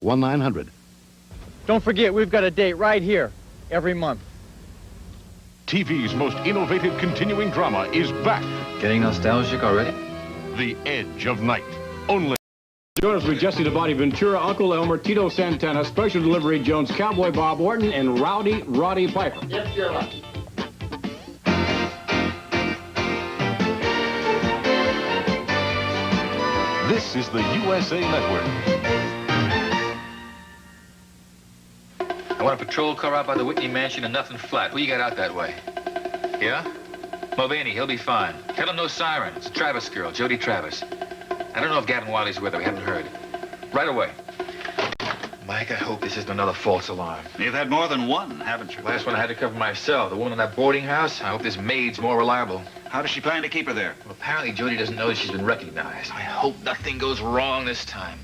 1-900. Don't forget, we've got a date right here every month. TV's most innovative continuing drama is back. Getting nostalgic already? The Edge of Night. Only. Join us with Jesse the Body Ventura, Uncle Elmer, Tito Santana, Special Delivery Jones, Cowboy Bob Orton, and Rowdy Roddy Piper. If you're lucky. This is the USA Network. I want a patrol car out by the Whitney Mansion and nothing flat. Who you got out that way? Yeah? Mulvaney, he'll be fine. Tell him no siren. It's a Travis girl, Jodi Travis. I don't know if Gavin Wiley's with her. We haven't heard. Right away. Mike, I hope this isn't another false alarm. You've had more than one, haven't you? Last one I had to cover myself. The woman in that boarding house. I hope this maid's more reliable. How does she plan to keep her there? Well, apparently Jodi doesn't know that she's been recognized. I hope nothing goes wrong this time.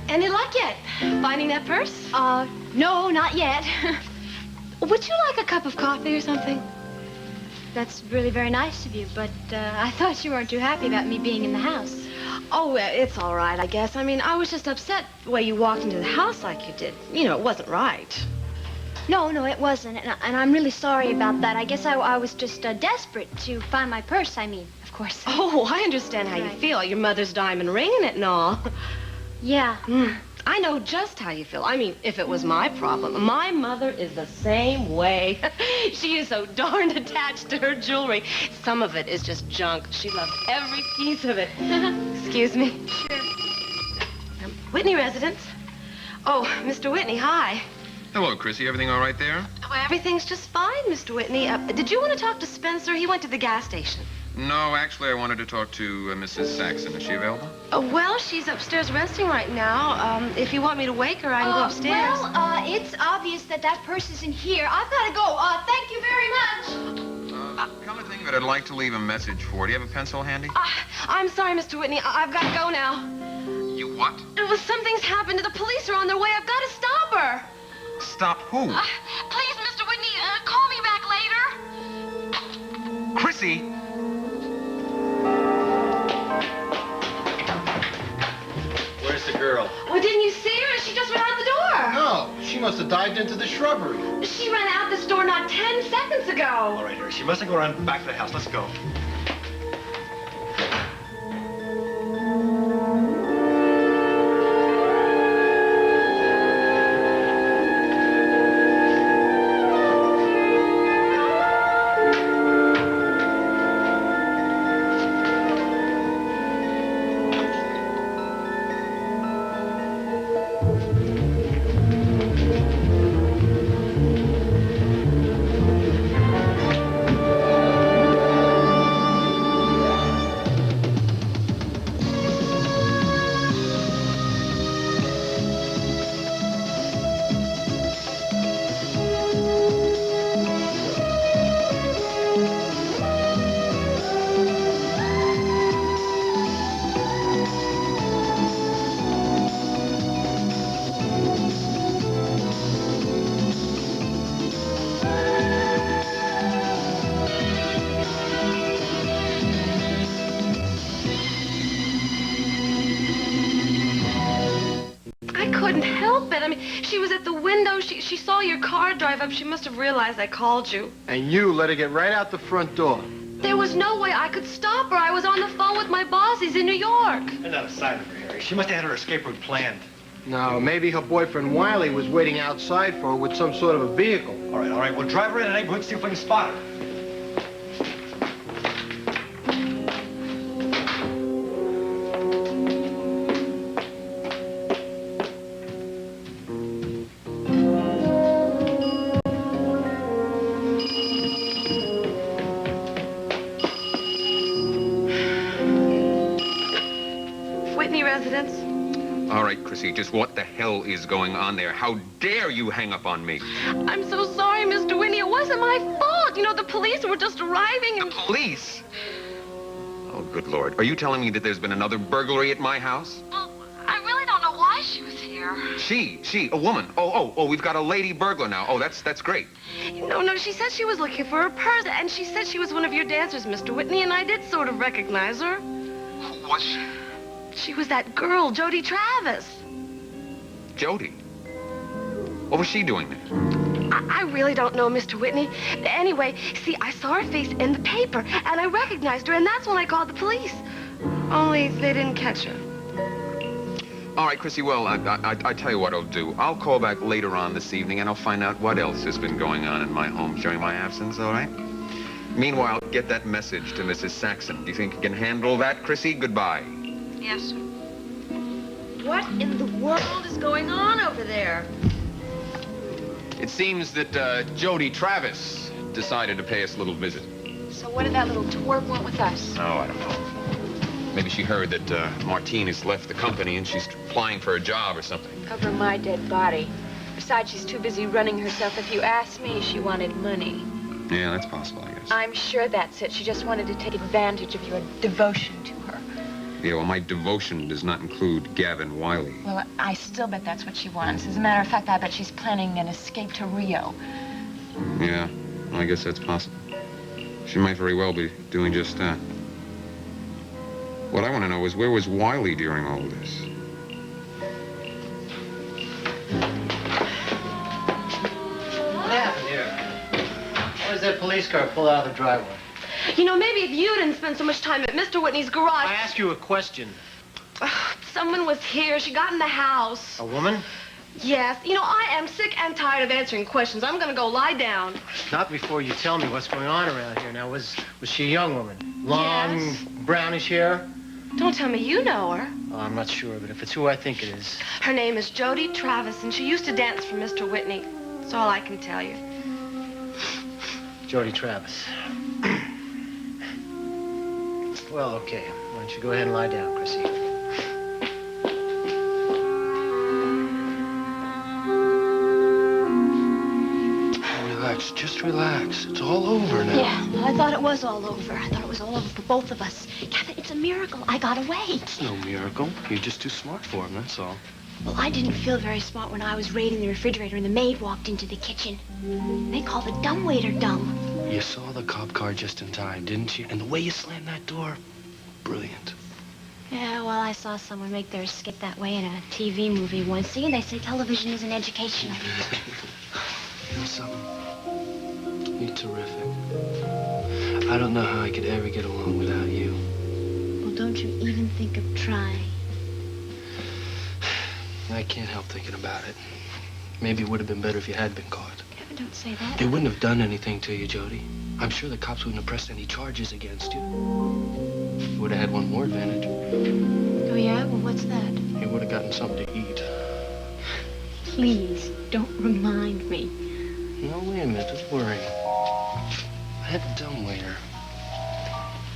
Any luck yet? Finding that purse? No, not yet. Would you like a cup of coffee or something? That's really very nice of you, but I thought you weren't too happy about me being in the house. Oh, it's all right, I guess. I mean, I was just upset the way you walked into the house like you did. You know, it wasn't right. No, it wasn't, and I'm really sorry about that. I guess I was just desperate to find my purse, I mean, of course. Oh, I understand how you feel. Your mother's diamond ring in it and all. Yeah. I know just how you feel. I mean, if it was my problem. My mother is the same way. She is so darned attached to her jewelry. Some of it is just junk. She loved every piece of it. Excuse me. Sure. Whitney residence. Oh, Mr. Whitney, hi. Hello, Chrissy. Everything all right there? Well, everything's just fine, Mr. Whitney. Did you want to talk to Spencer? He went to the gas station. No, actually, I wanted to talk to Mrs. Saxon. Is she available? Well, she's upstairs resting right now. If you want me to wake her, I can go upstairs. Well, it's obvious that purse isn't here. I've got to go. Thank you very much. Come to think of it, I'd like to leave a message for her. Do you have a pencil handy? I'm sorry, Mr. Whitney. I've got to go now. You what? Something's happened. The police are on their way. I've got to stop her. Stop who? Please, Mr. Whitney, call me back later. Chrissy! Where's the girl? Well, didn't you see her? She just went out the door. No, she must have dived into the shrubbery. She ran out this door not 10 seconds ago. All right, Harry. She must have gone around back to the house. Let's go. She was at the window. She saw your car drive up. She must have realized I called you. And you let her get right out the front door. There was no way I could stop her. I was on the phone with my bosses in New York. And not a sign of her, Harry. She must have had her escape route planned. No, maybe her boyfriend Wiley was waiting outside for her with some sort of a vehicle. All right. We'll drive her in the neighborhood, see if we can spot her. All right, Chrissy, just what the hell is going on there? How dare you hang up on me? I'm so sorry, Mr. Whitney. It wasn't my fault. You know, the police were just arriving and... The police? Oh, good Lord. Are you telling me that there's been another burglary at my house? Well, I really don't know why she was here. She, a woman. Oh, we've got a lady burglar now. Oh, that's great. No, she said she was looking for her purse, and she said she was one of your dancers, Mr. Whitney, and I did sort of recognize her. was she? She was that girl, Jodi Travis. Jodi? What was she doing there? I really don't know, Mr. Whitney. Anyway, see, I saw her face in the paper, and I recognized her, and that's when I called the police. Only they didn't catch her. All right, Chrissy, well, I tell you what I'll do. I'll call back later on this evening, and I'll find out what else has been going on in my home during my absence, all right? Meanwhile, get that message to Mrs. Saxon. Do you think you can handle that, Chrissy? Goodbye. Yes, sir. What in the world is going on over there? It seems that Jodi Travis decided to pay us a little visit. So what did that little twerp want with us? Oh, I don't know. Maybe she heard that Martine has left the company and she's applying for a job or something. Over my dead body. Besides, she's too busy running herself. If you ask me, she wanted money. Yeah, that's possible, I guess. I'm sure that's it. She just wanted to take advantage of your devotion to her. Yeah, well, my devotion does not include Gavin Wiley. Well, I still bet that's what she wants. As a matter of fact, I bet she's planning an escape to Rio. Yeah, well, I guess that's possible. She might very well be doing just that. What I want to know is, where was Wiley during all of this? What happened here? Why does that police car pull out of the driveway? You know, maybe if you didn't spend so much time at Mr. Whitney's garage... I ask you a question. Someone was here. She got in the house. A woman? Yes. You know, I am sick and tired of answering questions. I'm gonna go lie down. Not before you tell me what's going on around here. Now, was she a young woman? Long, Yes. brownish hair? Don't tell me you know her. Oh, I'm not sure, but if it's who I think it is... Her name is Jodi Travis, and she used to dance for Mr. Whitney. That's all I can tell you. Jodi Travis. Well, okay. Why don't you go ahead and lie down, Chrissy? Relax, just relax. It's all over now. Yeah, well, I thought it was all over. I thought it was all over for both of us. Gavin, it's a miracle. I got away. It's no miracle. You're just too smart for him, that's all. Well, I didn't feel very smart when I was raiding the refrigerator and the maid walked into the kitchen. They call the dumbwaiter dumb. You saw the cop car just in time, didn't you? And the way you slammed that door, brilliant. Yeah, well, I saw someone make their escape that way in a TV movie once. See, they say television isn't educational. You know something? You're terrific. I don't know how I could ever get along without you. Well, don't you even think of trying. I can't help thinking about it. Maybe it would have been better if you had been caught. Gavin, don't say that. They wouldn't have done anything to you, Jodi. I'm sure the cops wouldn't have pressed any charges against you. You would have had one more advantage. Oh, yeah? Well, what's that? You would have gotten something to eat. Please, don't remind me. No, wait a minute. Don't worry. That dumbwaiter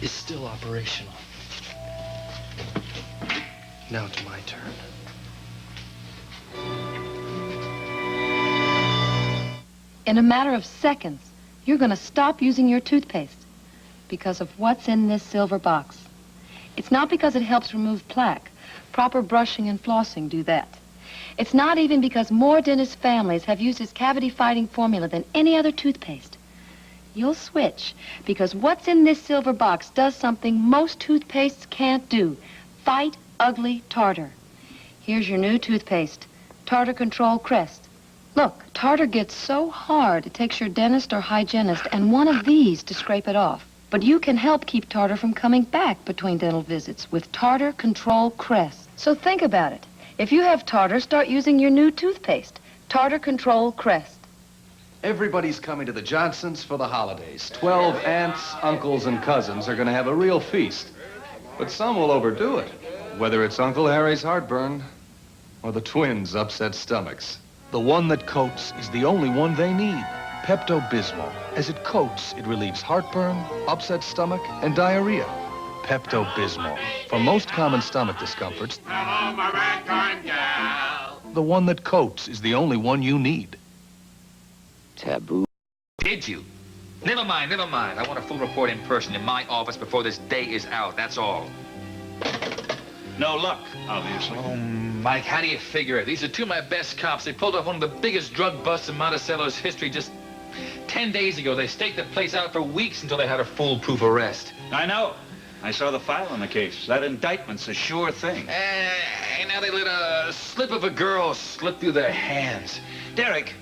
is still operational. Now it's my turn. In a matter of seconds, you're going to stop using your toothpaste because of what's in this silver box. It's not because it helps remove plaque. Proper brushing and flossing do that. It's not even because more dentist families have used its cavity-fighting formula than any other toothpaste. You'll switch because what's in this silver box does something most toothpastes can't do. Fight ugly tartar. Here's your new toothpaste, Tartar Control Crest. Look, tartar gets so hard, it takes your dentist or hygienist and one of these to scrape it off. But you can help keep tartar from coming back between dental visits with Tartar Control Crest. So think about it. If you have tartar, start using your new toothpaste, Tartar Control Crest. Everybody's coming to the Johnsons for the holidays. 12 aunts, uncles, and cousins are going to have a real feast. But some will overdo it, whether it's Uncle Harry's heartburn or the twins' upset stomachs. The one that coats is the only one they need. Pepto-Bismol. As it coats, it relieves heartburn, upset stomach, and diarrhea. Pepto-Bismol. For most common stomach discomforts, Hello, my ragtime gal. the one that coats is the only one you need. Taboo. Did you? Never mind, never mind. I want a full report in person in my office before this day is out, that's all. No luck, obviously. Oh, Mike, how do you figure it? These are two of my best cops. They pulled off one of the biggest drug busts in Monticello's history just 10 days ago. They staked the place out for weeks until they had a foolproof arrest. I know. I saw the file on the case. That indictment's a sure thing. And now they let a slip of a girl slip through their hands. Derek,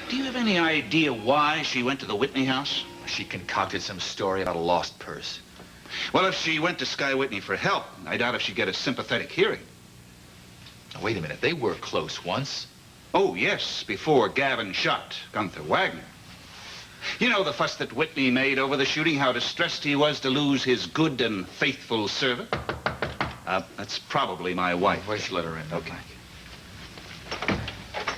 do you have any idea why she went to the Whitney house? She concocted some story about a lost purse. Well, if she went to Sky Whitney for help, I doubt if she'd get a sympathetic hearing. Now, wait a minute. They were close once. Oh, yes, before Gavin shot Gunther Wagner. You know the fuss that Whitney made over the shooting, how distressed he was to lose his good and faithful servant? That's probably my wife. Wait, let her in. Okay.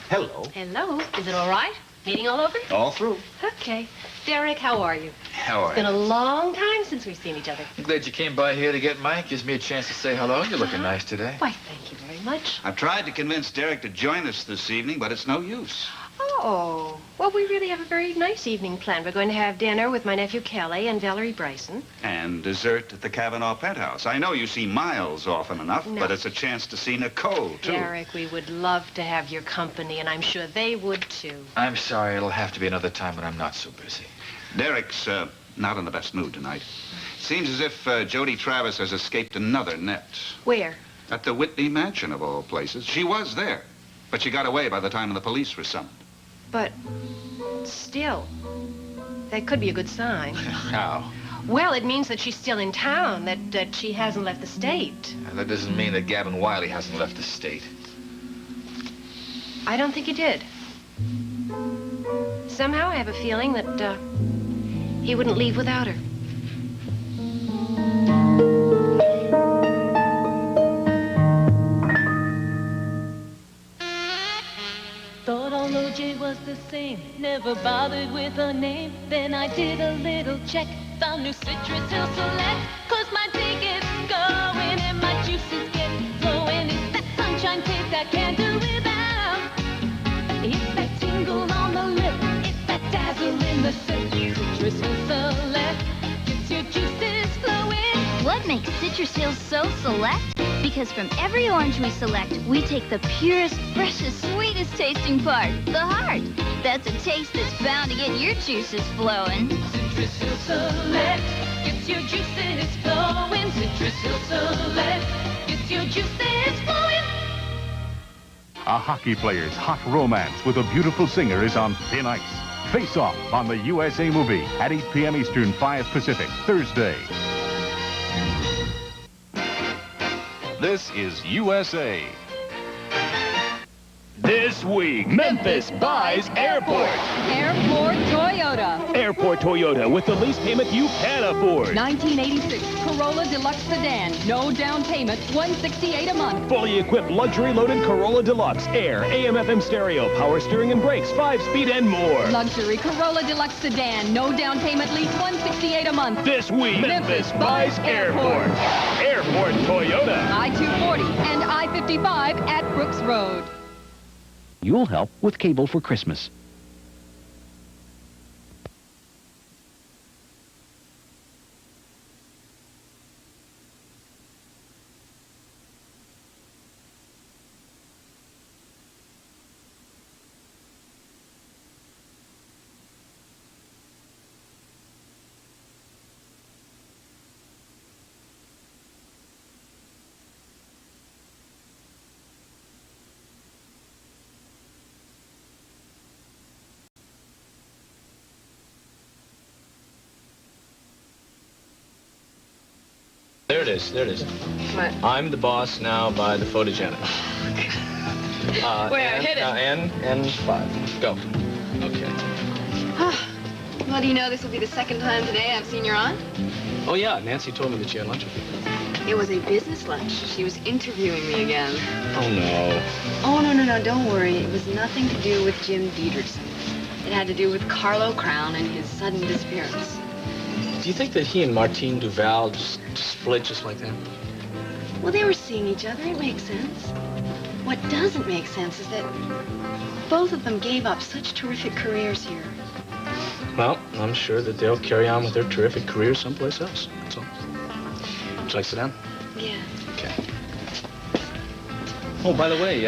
Hello. Hello. Is it all right? Meeting all over? All through. Okay. Derek, how are you? How are It's been you? a long time since we've seen each other. I'm glad you came by here to get Mike. Gives me a chance to say hello. You're looking nice today. Why, thank you very much. I've tried to convince Derek to join us this evening, but it's no use. Oh, well, we really have a very nice evening planned. We're going to have dinner with my nephew Kelly and Valerie Bryson. And dessert at the Kavanaugh penthouse. I know you see Miles often enough, No. but it's a chance to see Nicole, too. Derek, we would love to have your company, and I'm sure they would, too. I'm sorry. It'll have to be another time when I'm not so busy. Derek's not in the best mood tonight. Seems as if Jodi Travis has escaped another net. Where? At the Whitney Mansion, of all places. She was there, but she got away by the time the police were summoned. But still, that could be a good sign. How? Well, it means that she's still in town, that she hasn't left the state. That doesn't mean that Gavin Wiley hasn't left the state. I don't think he did. Somehow I have a feeling that he wouldn't leave without her. Thought all OJ was the same, never bothered with a name. Then I did a little check, found new Citrus Hill Select. 'Cause my day gets going and my juices get flowing. It's that sunshine taste I can't do without. It's that tingle on the lip, it's that dazzle in the sip. Citrus Hill Select gets your juices flowing. What makes Citrus Hills so select? Because from every orange we select, we take the purest, freshest, sweetest tasting part, the heart. That's a taste that's bound to get your juices flowing. Citrus Hill Select gets your juices flowing. Citrus Hill Select gets your juices flowing. A hockey player's hot romance with a beautiful singer is on thin ice. Face Off on the USA Movie at 8 p.m. Eastern, 5 Pacific, Thursday. This is USA. This week, Memphis buys airport. Airport Toyota. Airport Toyota with the lease payment you can afford. 1986 Corolla Deluxe Sedan. No down payment. $168 a month. Fully equipped luxury loaded Corolla Deluxe. Air, AM/FM stereo, power steering and brakes, 5-speed and more. Luxury Corolla Deluxe Sedan. No down payment. Lease $168 a month. This week, Memphis buys airport. Airport Toyota. I-240 and I-55 at Brooks Road. You'll help with cable for Christmas. There it is, there it is. What? I'm the boss now by the photogenic. Where? Hit it. N5. Go. Okay. Well, do you know this will be the second time today I've seen your aunt? Oh, yeah, Nancy told me that you had lunch with you. It was a business lunch. She was interviewing me again. Oh, no. Oh, no, don't worry. It was nothing to do with Jim Diederson. It had to do with Carlo Crown and his sudden disappearance. Do you think that he and Martine Duval just split just like that? Well, they were seeing each other. It makes sense. What doesn't make sense is that both of them gave up such terrific careers here. Well, I'm sure that they'll carry on with their terrific careers someplace else. That's all. Would you like to sit down? Yeah. Okay. Oh, by the way,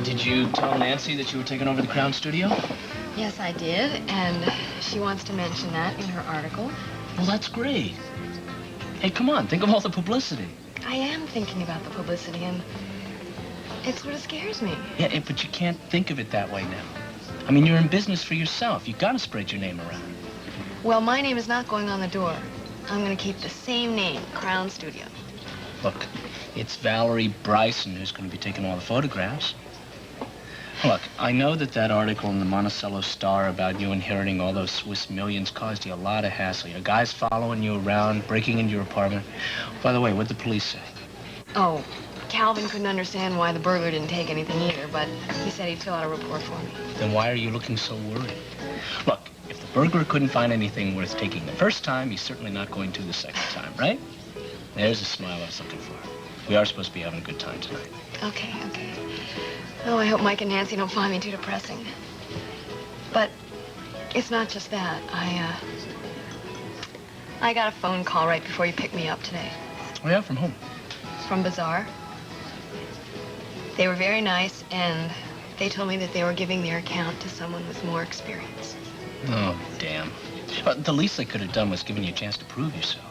did you tell Nancy that you were taking over the Crown studio? Yes, I did, and she wants to mention that in her article. Well, that's great. Hey, come on, think of all the publicity. I am thinking about the publicity, and it sort of scares me. Yeah, but you can't think of it that way now. I mean, you're in business for yourself. You gotta spread your name around. Well, my name is not going on the door. I'm gonna keep the same name, Crown Studio. Look, it's Valerie Bryson who's gonna be taking all the photographs. Look, I know that article in the Monticello Star about you inheriting all those Swiss millions caused you a lot of hassle. Your guys following you around, breaking into your apartment. By the way, what'd the police say? Oh, Calvin couldn't understand why the burglar didn't take anything either, but he said he'd fill out a report for me. Then why are you looking so worried? Look, if the burglar couldn't find anything worth taking the first time, he's certainly not going to the second time, right? There's the smile I was looking for. We are supposed to be having a good time tonight. Okay. Oh, I hope Mike and Nancy don't find me too depressing. But it's not just that. I got a phone call right before you picked me up today. Oh, yeah, from whom? From Bazaar. They were very nice, and they told me that they were giving their account to someone with more experience. Oh, damn. But the least they could have done was given you a chance to prove yourself.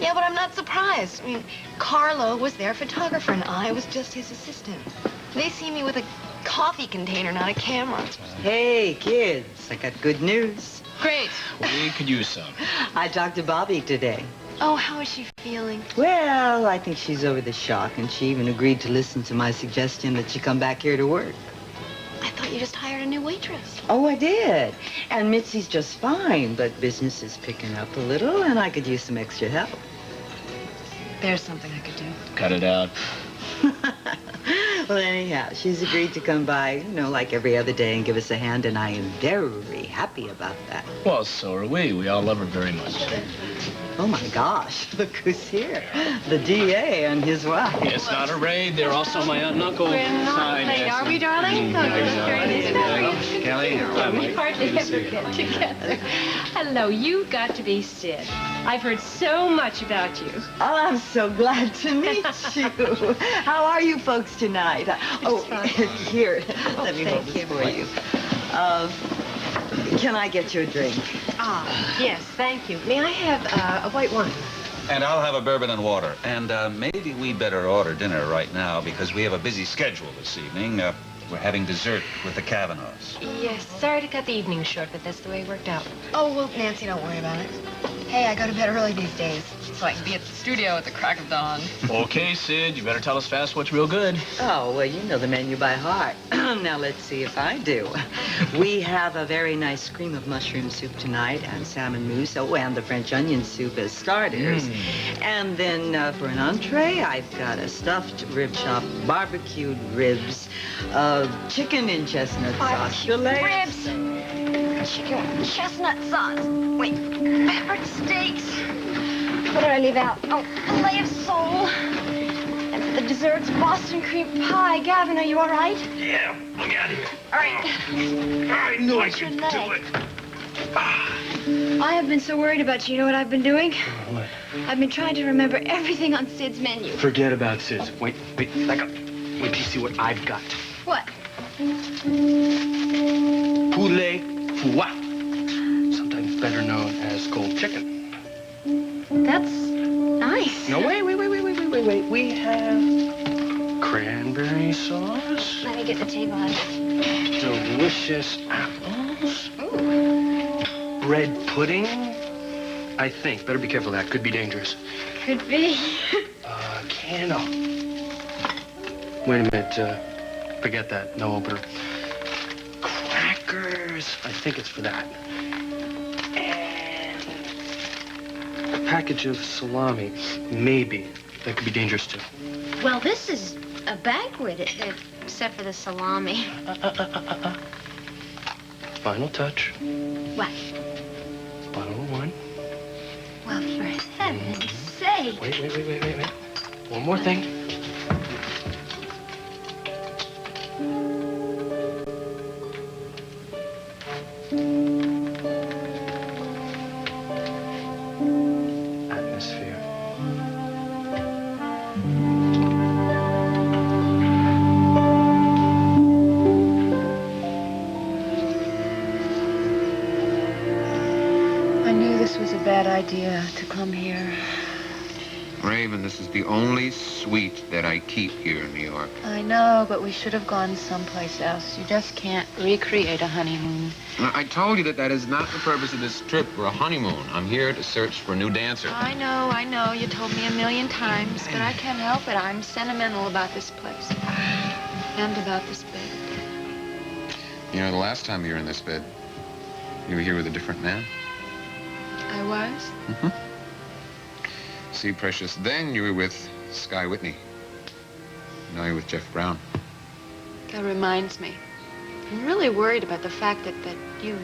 Yeah, but I'm not surprised. I mean, Carlo was their photographer, and I was just his assistant. They see me with a coffee container, not a camera. Hey, kids, I got good news. Great. We could use some. I talked to Bobby today. Oh, how is she feeling? Well, I think she's over the shock, and she even agreed to listen to my suggestion that she come back here to work. I thought you just hired a new waitress. Oh, I did. And Mitzi's just fine, but business is picking up a little, and I could use some extra help. There's something I could do. Cut it out. Well, anyhow, she's agreed to come by, like every other day and give us a hand, and I am very happy about that. Well, so are we. We all love her very much. Oh, my gosh, look who's here. The DA and his wife. It's not a raid. They're also my aunt and uncle. We're not late, are we, darling? Kelly, We hardly ever get together. Hello, you got to be Sid. I've heard so much about you. Oh, I'm so glad to meet you. How are you folks tonight? Here, let me hold this for you. Can I get you a drink? Yes, thank you. May I have a white wine? And I'll have a bourbon and water. And maybe we better order dinner right now because we have a busy schedule this evening. We're having dessert with the Kavanaughs. Yes, sorry to cut the evening short, but that's the way it worked out. Oh, well, Nancy, don't worry about it. Hey, I go to bed early these days, so I can be at the studio at the crack of dawn. Okay, Sid, you better tell us fast what's real good. Oh, well, you know the menu by heart. Now, let's see if I do. We have a very nice cream of mushroom soup tonight and salmon mousse, and the French onion soup as starters. And then for an entree, I've got a stuffed rib chop, barbecued ribs, chicken in chestnut sauce. Ribs. Chicken with chestnut sauce. Wait, peppered steaks. What did I leave out? Oh, fillet of sole. And for the desserts, Boston cream pie. Gavin, are you all right? Yeah, let me out of here. All right. I knew I How's your could leg? do it. I have been so worried about you. You know what I've been doing? What? I've been trying to remember everything on Sid's menu. Forget about Sid's. Wait, back up. Wait till you see what I've got. What? Poulet foie. Sometimes better known as cold chicken. That's nice. No, wait. We have cranberry sauce. Let me get the table out of it. Delicious apples. Ooh. Bread pudding. I think. Better be careful of that. Could be dangerous. Could be. Candle. Wait a minute. Forget that. No opener. Crackers. I think it's for that. And a package of salami. Maybe. That could be dangerous, too. Well, this is a banquet, except for the salami. Final touch. What? Bottle of wine. Well, for heaven's sake. Wait. One more thing. Atmosphere. I knew this was a bad idea to come here. Gavin, this is the only suite that I keep here in New York. I know, but we should have gone someplace else. You just can't recreate a honeymoon. I told you that is not the purpose of this trip for a honeymoon. I'm here to search for a new dancer. I know. You told me a million times, but I can't help it. I'm sentimental about this place. And about this bed. You know, the last time you were in this bed, you were here with a different man. I was? Mm-hmm. See, Precious, then you were with Sky Whitney. Now you're with Jeff Brown. That reminds me. I'm really worried about the fact that you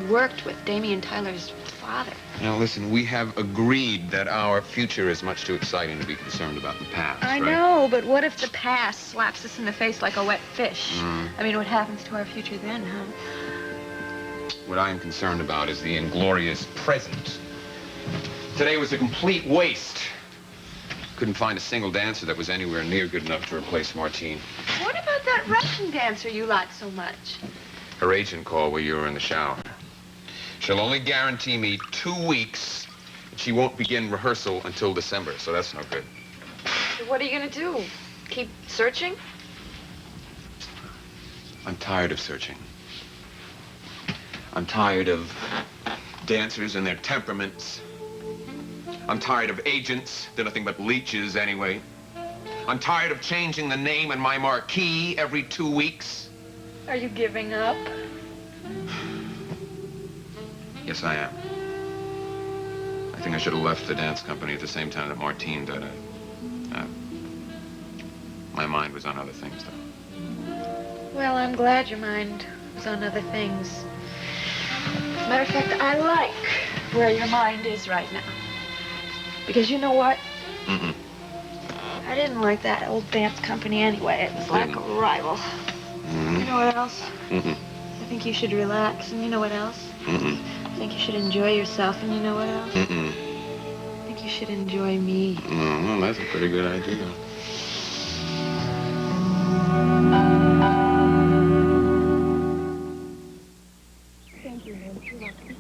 worked with Damien Tyler's father. Now, listen, we have agreed that our future is much too exciting to be concerned about the past, I right? know, but what if the past slaps us in the face like a wet fish? I mean, what happens to our future then, huh? What I am concerned about is the inglorious present. Today was a complete waste. Couldn't find a single dancer that was anywhere near good enough to replace Martine. What about that Russian dancer you like so much? Her agent called while you were in the shower. She'll only guarantee me 2 weeks, and she won't begin rehearsal until December, so that's no good. So what are you going to do? Keep searching? I'm tired of searching. I'm tired of dancers and their temperaments. I'm tired of agents. They're nothing but leeches anyway. I'm tired of changing the name in my marquee every 2 weeks. Are you giving up? Yes, I am. I think I should have left the dance company at the same time that Martine did. My mind was on other things, though. Well, I'm glad your mind was on other things. As a matter of fact, I like where your mind is right now. Because you know what? Mm-mm. I didn't like that old dance company anyway. It was like a rival. Mm-hmm. You know what else? Mm-mm. I think you should relax, and you know what else? Mm-mm. I think you should enjoy yourself, and you know what else? Mm-mm. I think you should enjoy me. Well, that's a pretty good idea. Thank you, ma'am. You're welcome.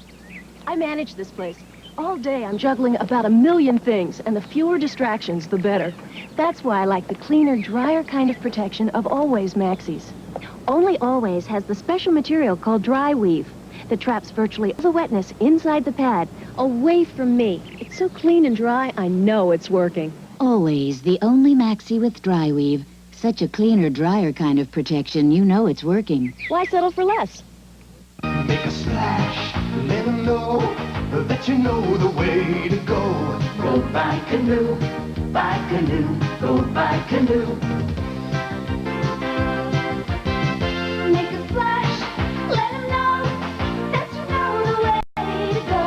I manage this place. All day I'm juggling about 1,000,000 things, and the fewer distractions, the better. That's why I like the cleaner, drier kind of protection of Always Maxis. Only Always has the special material called Dry Weave that traps virtually all the wetness inside the pad, away from me. It's so clean and dry, I know it's working. Always the only maxi with Dry Weave. Such a cleaner, drier kind of protection, you know it's working. Why settle for less? Make a splash, let them know that you know the way to go. Go by canoe, go by canoe. Make a splash, let them know that you know the way to go.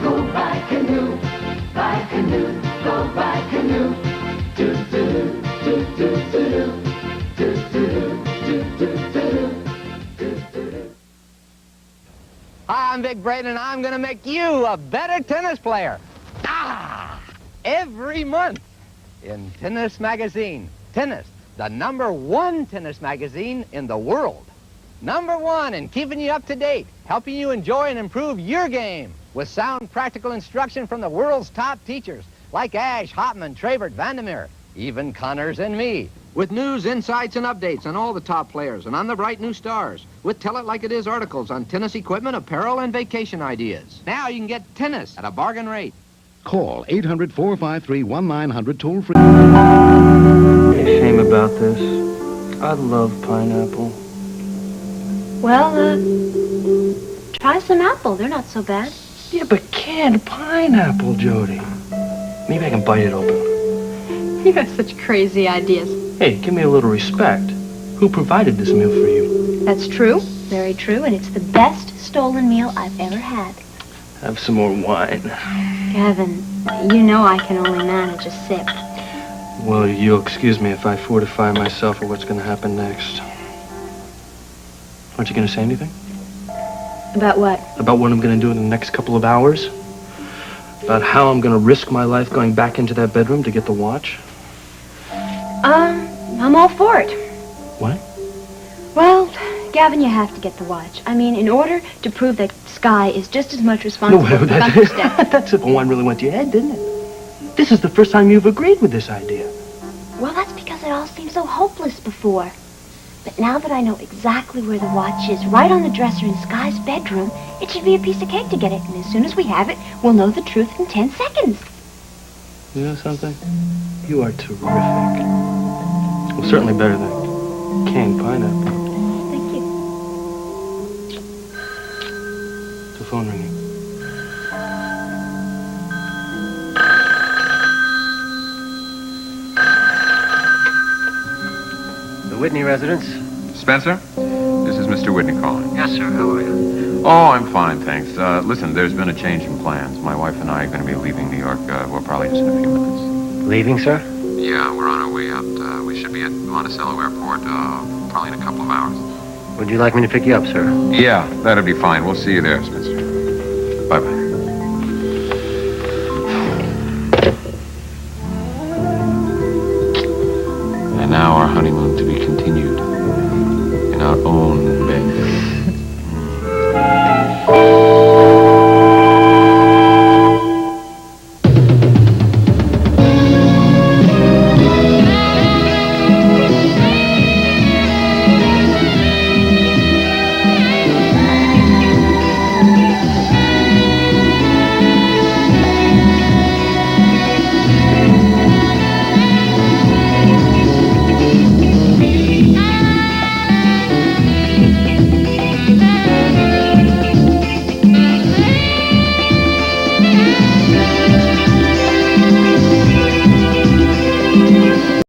Go by canoe, go by canoe. Do do do do do do do do do do do. Hi, I'm Vic Braden, and I'm going to make you a better tennis player. Every month in Tennis Magazine. Tennis, the #1 tennis magazine in the world. #1 in keeping you up to date, helping you enjoy and improve your game with sound, practical instruction from the world's top teachers like Ash, Hopman, Travert, Vandermeer, even Connors and me. With news, insights, and updates on all the top players and on the bright new stars. With Tell It Like It Is articles on tennis equipment, apparel, and vacation ideas. Now you can get tennis at a bargain rate. Call 800-453-1900 toll free. Shame about this. I love pineapple. Well, try some apple. They're not so bad. Yeah, but canned pineapple, Jodi. Maybe I can bite it open. You have such crazy ideas. Hey, give me a little respect. Who provided this meal for you? That's true. Very true. And it's the best stolen meal I've ever had. Have some more wine. Gavin, you know I can only manage a sip. Well, you'll excuse me if I fortify myself for what's going to happen next. Aren't you going to say anything? About what? About what I'm going to do in the next couple of hours? About how I'm going to risk my life going back into that bedroom to get the watch? I'm all for it. What? Well, Gavin, you have to get the watch. I mean, in order to prove that Sky is just as much responsible for Gunther's death. That simple one really went to your head, didn't it? This is the first time you've agreed with this idea. Well, that's because it all seemed so hopeless before. But now that I know exactly where the watch is, right on the dresser in Sky's bedroom, it should be a piece of cake to get it. And as soon as we have it, we'll know the truth in 10 seconds. You know something? You are terrific. Well, certainly better than canned pineapple. Thank you. The phone ringing. The Whitney residence? Spencer? This is Mr. Whitney calling. Yes, sir. How are you? Oh, I'm fine, thanks. Listen, there's been a change in plans. My wife and I are going to be leaving New York, well, probably just in a few minutes. Leaving, sir? Yeah, we're on our way out. We should be at Monticello Airport, probably in a couple of hours. Would you like me to pick you up, sir? Yeah, that'll be fine. We'll see you there, Spencer. Bye-bye. And now our honeymoon to be continued in our own